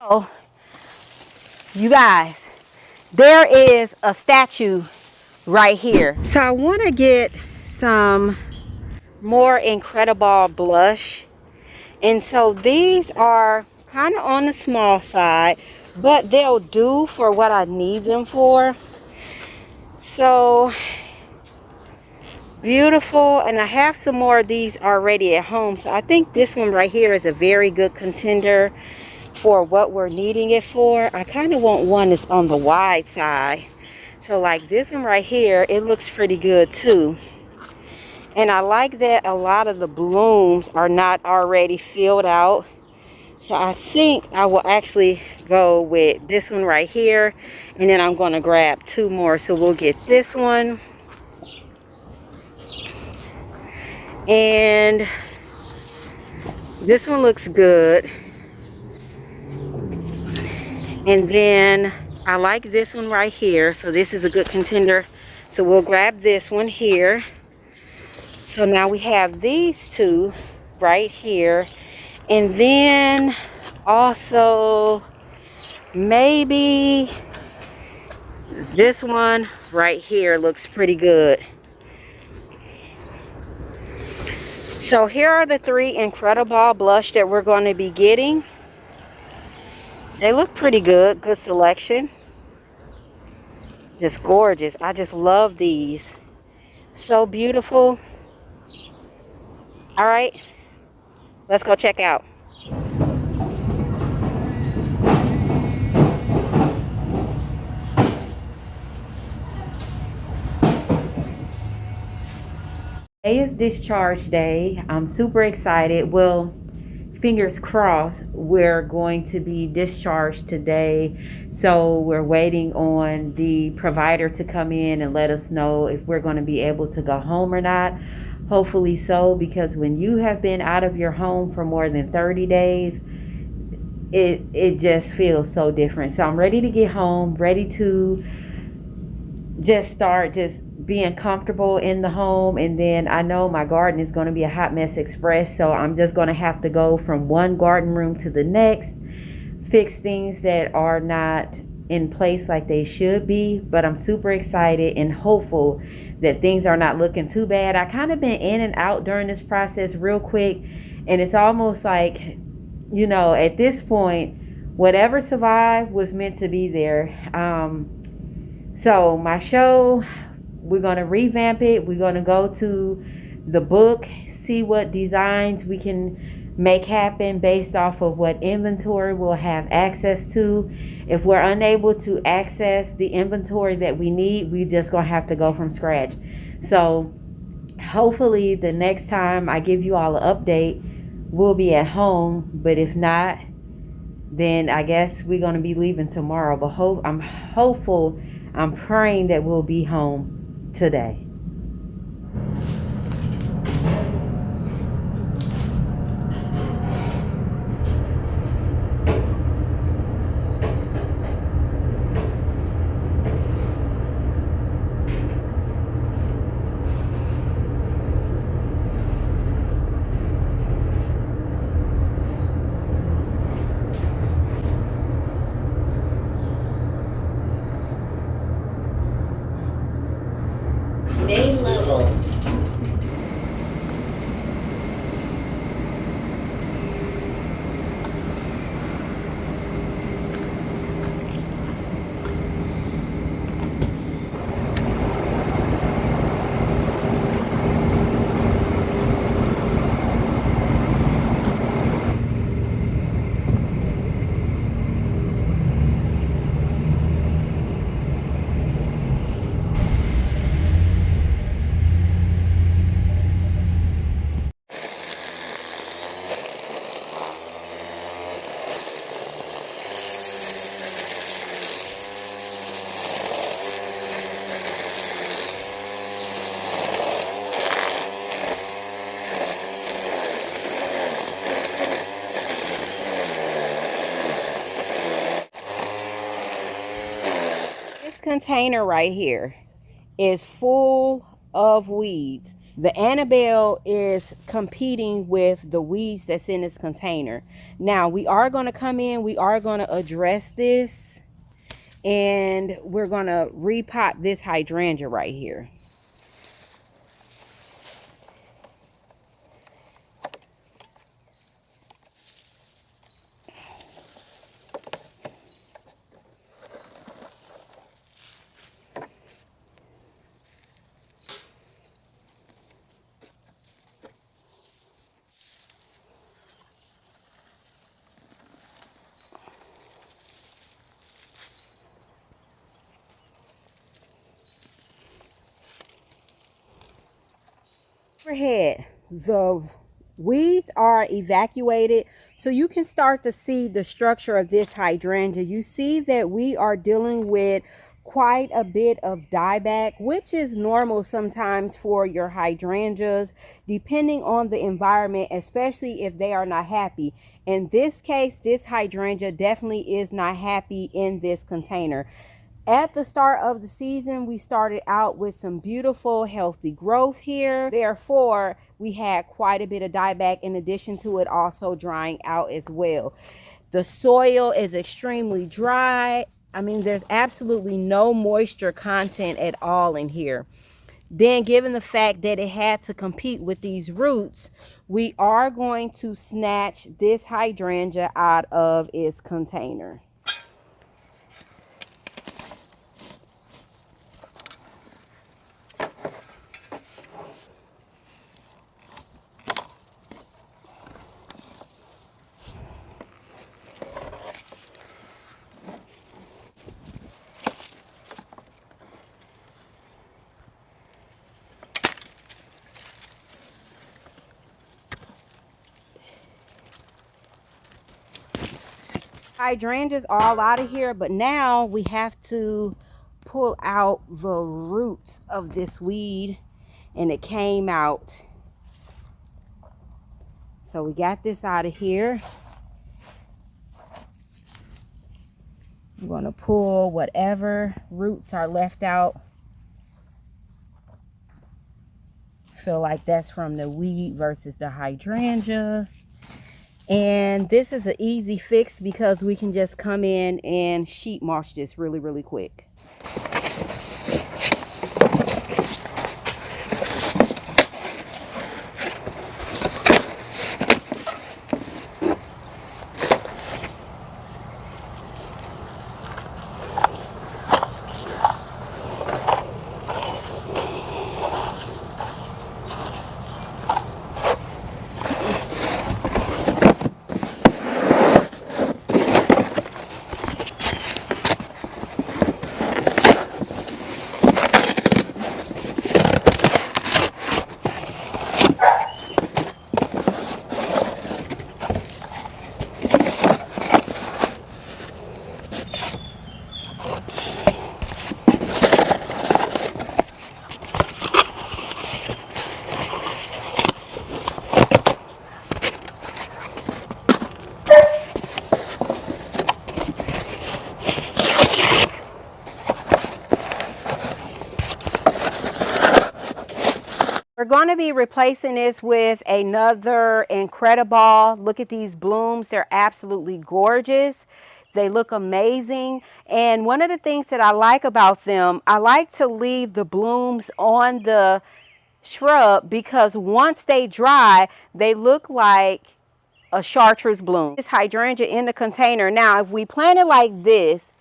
Oh, you guys, there is a statue right here. So I want to get some more Incredible blush. And so these are kind of on the small side, but they'll do for what I need them for. So beautiful. And I have some more of these already at home. So I think this one right here is a very good contender for what we're needing it for. I kind of want one that's on the wide side. So like this one right here, it looks pretty good too. And I like that a lot of the blooms are not already filled out. So I think I will actually go with this one right here. And then I'm going to grab two more. So we'll get this one. And this one looks good. And then I like this one right here. So this is a good contender. So we'll grab this one here. So now we have these two right here. And then also maybe this one right here looks pretty good. So here are the three Incredible blush that we're going to be getting. They look pretty good. Good selection. Just gorgeous. I just love these. So beautiful. All right. Let's go check out. Today is discharge day. I'm super excited. Well, fingers crossed, we're going to be discharged today. So we're waiting on the provider to come in and let us know if we're going to be able to go home or not. Hopefully so, because when you have been out of your home for more than 30 days, it just feels so different. So I'm ready to get home, ready to just start just being comfortable in the home. And then I know my garden is going to be a hot mess express, so I'm just going to have to go from one garden room to the next, fix things that are not in place like they should be. But I'm super excited and hopeful that things are not looking too bad. I kind of been in and out during this process real quick, and it's almost like, you know, at this point, whatever survived was meant to be there. So my show, we're going to revamp it. We're going to go to the book, see what designs we can make happen based off of what inventory we'll have access to. If we're unable to access the inventory that we need, we just going to have to go from scratch. So hopefully the next time I give you all an update, we'll be at home. But if not, then I guess we're going to be leaving tomorrow. But I'm hopeful, I'm praying that we'll be home today. Main level. This container right here is full of weeds. The Annabelle is competing with the weeds that's in this container. Now we are going to come in, we are going to address this, and we're going to repot this hydrangea right here. Overhead, the weeds are evacuated, so you can start to see the structure of this hydrangea. You see that we are dealing with quite a bit of dieback, which is normal sometimes for your hydrangeas, depending on the environment, especially if they are not happy. In this case, this hydrangea definitely is not happy in this container. At the start of the season, we started out with some beautiful, healthy growth here. Therefore, we had quite a bit of dieback, in addition to it also drying out as well. The soil is extremely dry. I mean, there's absolutely no moisture content at all in here. Then, given the fact that it had to compete with these roots, we are going to snatch this hydrangea out of its container. Hydrangeas all out of here, but now we have to pull out the roots of this weed, and it came out. So we got this out of here. I'm going to pull whatever roots are left out. Feel like that's from the weed versus the hydrangea. And this is an easy fix because we can just come in and sheet mulch this really quick. We're going to be replacing this with another Incredible. Look at these blooms. They're absolutely gorgeous. They look amazing. And one of the things that I like about them, I like to leave the blooms on the shrub because once they dry, they look like a chartreuse bloom. This hydrangea in the container. Now, if we plant it like this,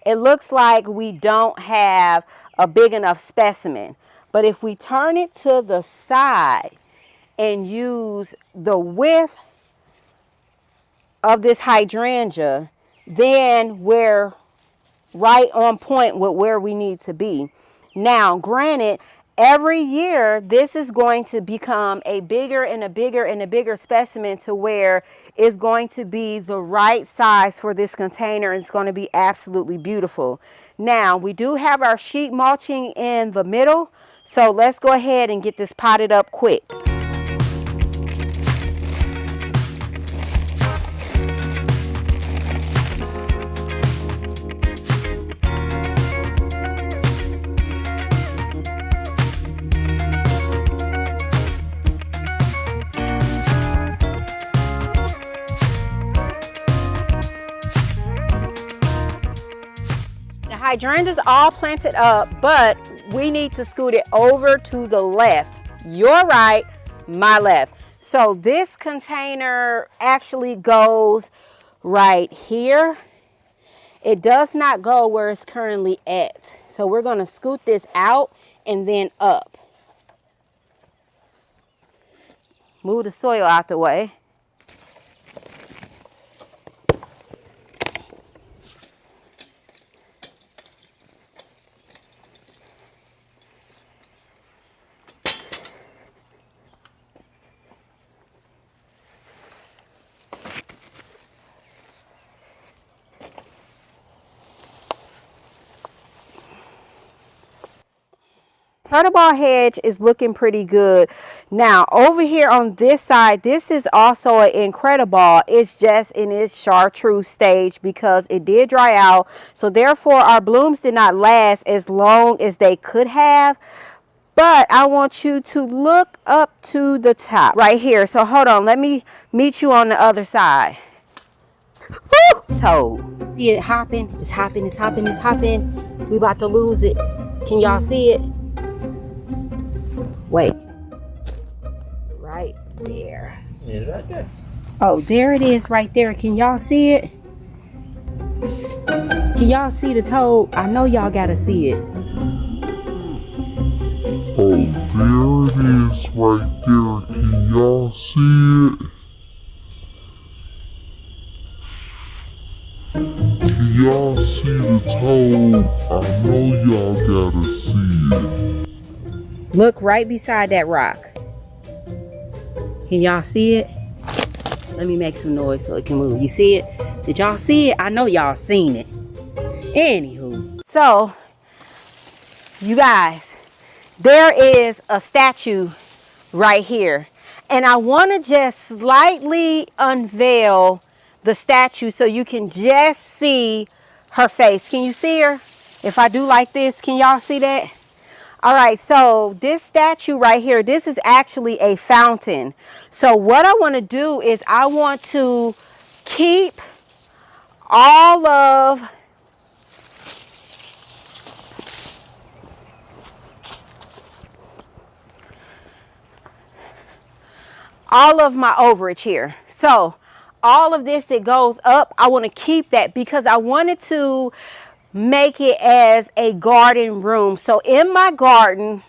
it looks like we don't have a big enough specimen. But if we turn it to the side and use the width of this hydrangea, then we're right on point with where we need to be. Now, granted, every year this is going to become a bigger and a bigger and a bigger specimen to where it's going to be the right size for this container. It's going to be absolutely beautiful. Now, we do have our sheet mulching in the middle. So let's go ahead and get this potted up quick. hydrangeas all planted up, but we need to scoot it over to the left. Your right, my left. So this container actually goes right here. It does not go where it's currently at. So we're gonna scoot this out and then up. Move the soil out the way. Butterball hedge is looking pretty good. Now over here on this side, this is also an incredible. It's just in its chartreuse stage because it did dry out. So therefore our blooms did not last as long as they could have. But I want you to look up to the top right here. So hold on, let me meet you on the other side. Woo! Toad. See it hopping? It's hopping, it's hopping, it's hopping. We about to lose it. Can y'all see it? Wait, right there. Yeah, right there. Oh, there it is right there. Can y'all see it? Can y'all see the toad? I know y'all gotta see it. Oh, there it is right there. Can y'all see it? Can y'all see the toad? I know y'all gotta see it. Look right beside that rock. Can y'all see it? Let me make some noise so it can move. You see it? Did y'all see it? I know y'all seen it. Anywho. So, you guys, there is a statue right here. And I want to just slightly unveil the statue so you can just see her face. Can you see her? If I do like this, can y'all see that? All right, so this statue right here, this is actually a fountain. So what I want to do is I want to keep all of my overage here. So all of this that goes up, I want to keep that because I wanted to make it as a garden room. So in my garden,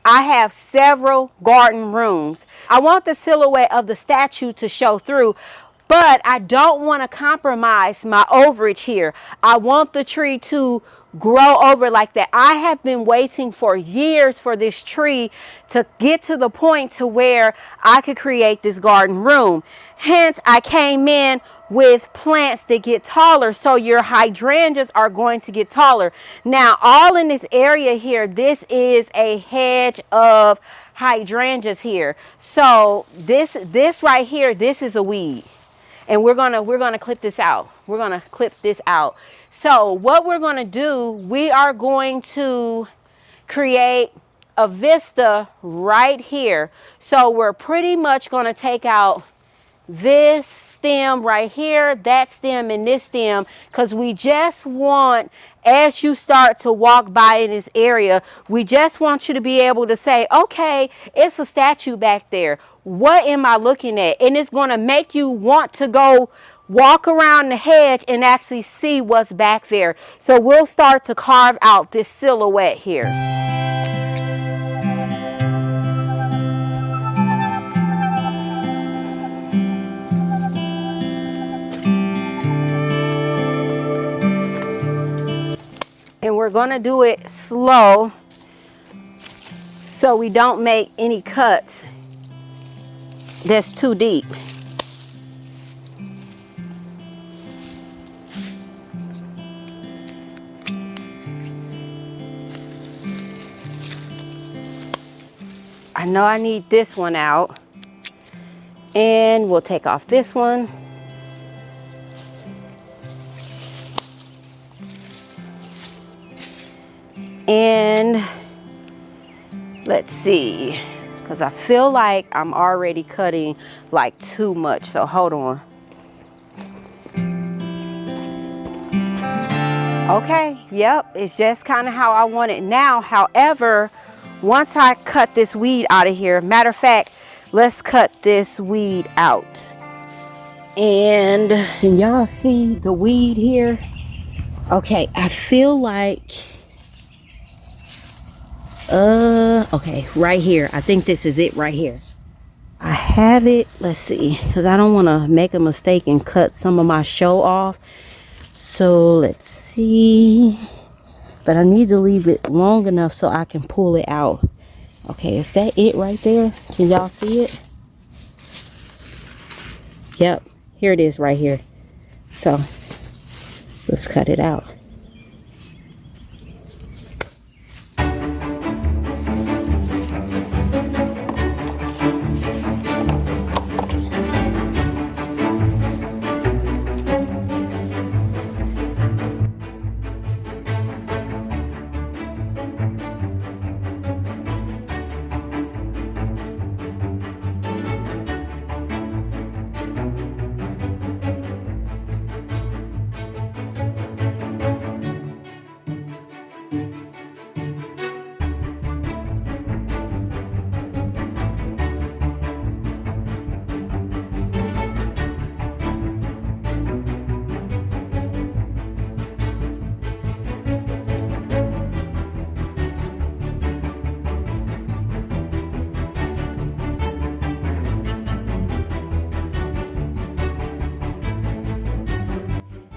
I have several garden rooms. I want the silhouette of the statue to show through, but I don't want to compromise my overage here. I want the tree to grow over like that. I have been waiting for years for this tree to get to the point to where I could create this garden room. Hence, I came in with plants that get taller, so your hydrangeas are going to get taller. Now, all in this area here, this is a hedge of hydrangeas here. So this right here, this is a weed, and we're gonna clip this out. We're gonna clip this out. So what we're gonna do, we are going to create a vista right here. So we're pretty much gonna take out this stem right here, that stem, and this stem, because we just want, as you start to walk by in this area, we just want you to be able to say, okay, it's a statue back there. What am I looking at? And it's going to make you want to go walk around the hedge and actually see what's back there. So we'll start to carve out this silhouette here. And we're going to do it slow so we don't make any cuts that's too deep. I know I need this one out, and we'll take off this one. And let's see, because I feel like I'm already cutting like too much, so hold on. Okay, yep, it's just kind of how I want it now. However, once I cut this weed out of here, matter of fact, let's cut this weed out. And can y'all see the weed here? Okay, I feel like, okay, right here. I think this is it right here. I have it, let's see, because I don't want to make a mistake and cut some of my show off. So let's see. But I need to leave it long enough so I can pull it out. Okay, is that it right there? Can y'all see it? Yep, here it is right here. So let's cut it out.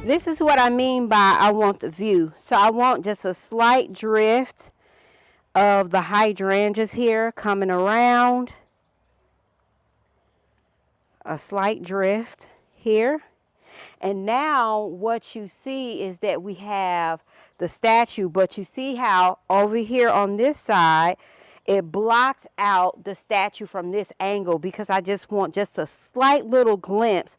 This is what I mean by I want the view. So I want just a slight drift of the hydrangeas here coming around. A slight drift here. And now what you see is that we have the statue, but you see how over here on this side, it blocks out the statue from this angle because I just want just a slight little glimpse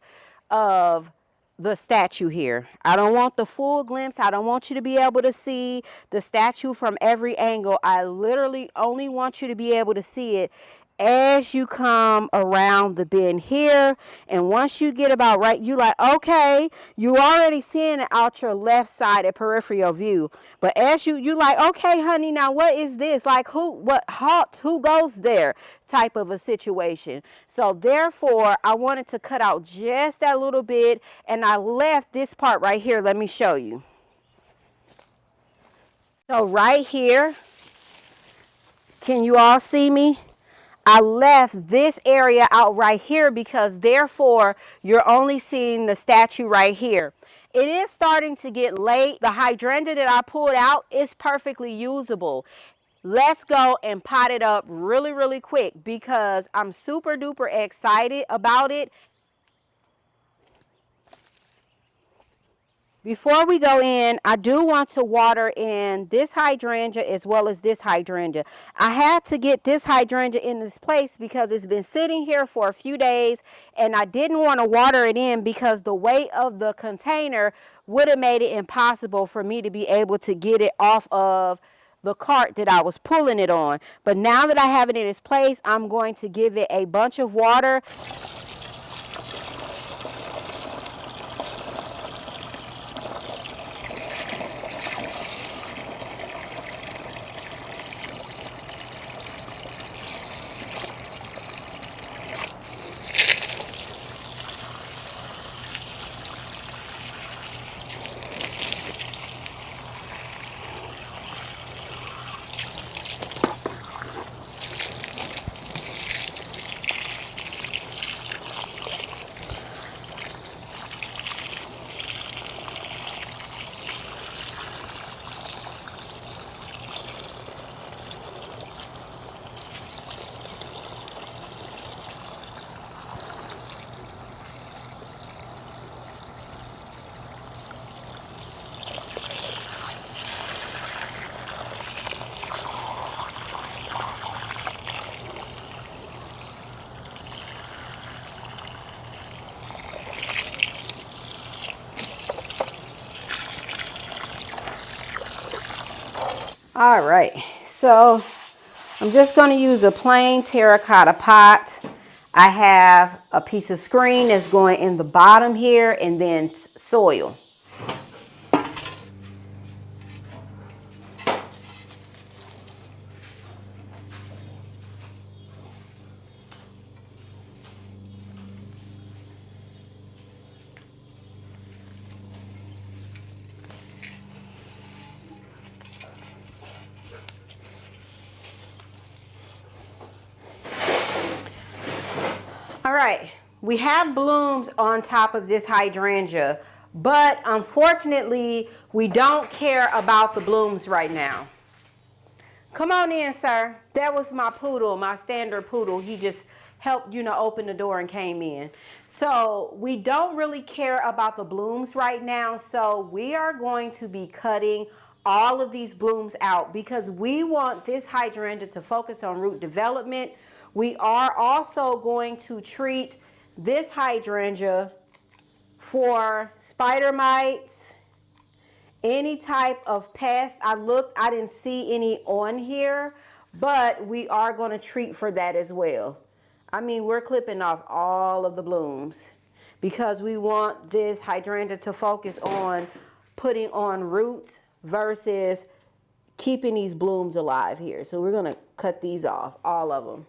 of the statue here. I don't want the full glimpse. I don't want you to be able to see the statue from every angle. I literally only want you to be able to see it as you come around the bend here. And once you get about right, you like, okay, you already seeing it out your left side at peripheral view. But as you like, okay, honey, now what is this? Like what halts, who goes there type of a situation. So therefore, I wanted to cut out just that little bit. And I left this part right here. Let me show you. So right here, can you all see me? I left this area out right here because therefore you're only seeing the statue right here. It is starting to get late. The hydrangea that I pulled out is perfectly usable. Let's go and pot it up really, really quick because I'm super duper excited about it. Before we go in, I do want to water in this hydrangea as well as this hydrangea. I had to get this hydrangea in this place because it's been sitting here for a few days and I didn't want to water it in because the weight of the container would have made it impossible for me to be able to get it off of the cart that I was pulling it on. But now that I have it in its place, I'm going to give it a bunch of water. All right, so I'm just going to use a plain terracotta pot. I have a piece of screen that's going in the bottom here and then soil. we have blooms on top of this hydrangea, but unfortunately, we don't care about the blooms right now. Come on in, sir. That was my poodle, my standard poodle. He just helped, open the door and came in. So we don't really care about the blooms right now. So we are going to be cutting all of these blooms out because we want this hydrangea to focus on root development. We are also going to treat this hydrangea for spider mites, any type of pest. I looked, I didn't see any on here, but we are going to treat for that as well. I mean, we're clipping off all of the blooms because we want this hydrangea to focus on putting on roots versus keeping these blooms alive here. So we're going to cut these off, all of them.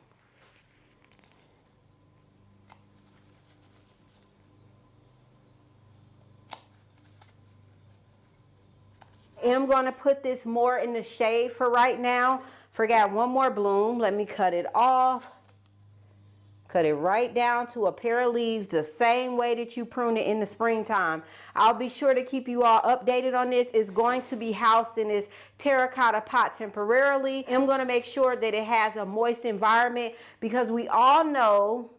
I'm going to put this more in the shade for right now. Forgot one more bloom. Let me cut it off. Cut it right down to a pair of leaves the same way that you prune it in the springtime. I'll be sure to keep you all updated on this. It's going to be housed in this terracotta pot temporarily. I'm going to make sure that it has a moist environment because we all know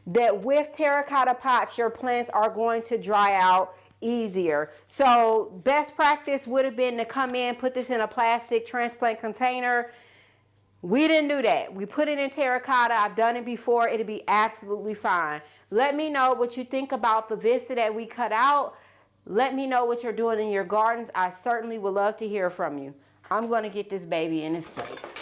that with terracotta pots, your plants are going to dry out easier. So best practice would have been to come in, put this in a plastic transplant container. We didn't do that. We put it in terracotta. I've done it before. It'll be absolutely fine. Let me know what you think about the vista that we cut out. Let me know what you're doing in your gardens. I certainly would love to hear from you. I'm going to get this baby in his place.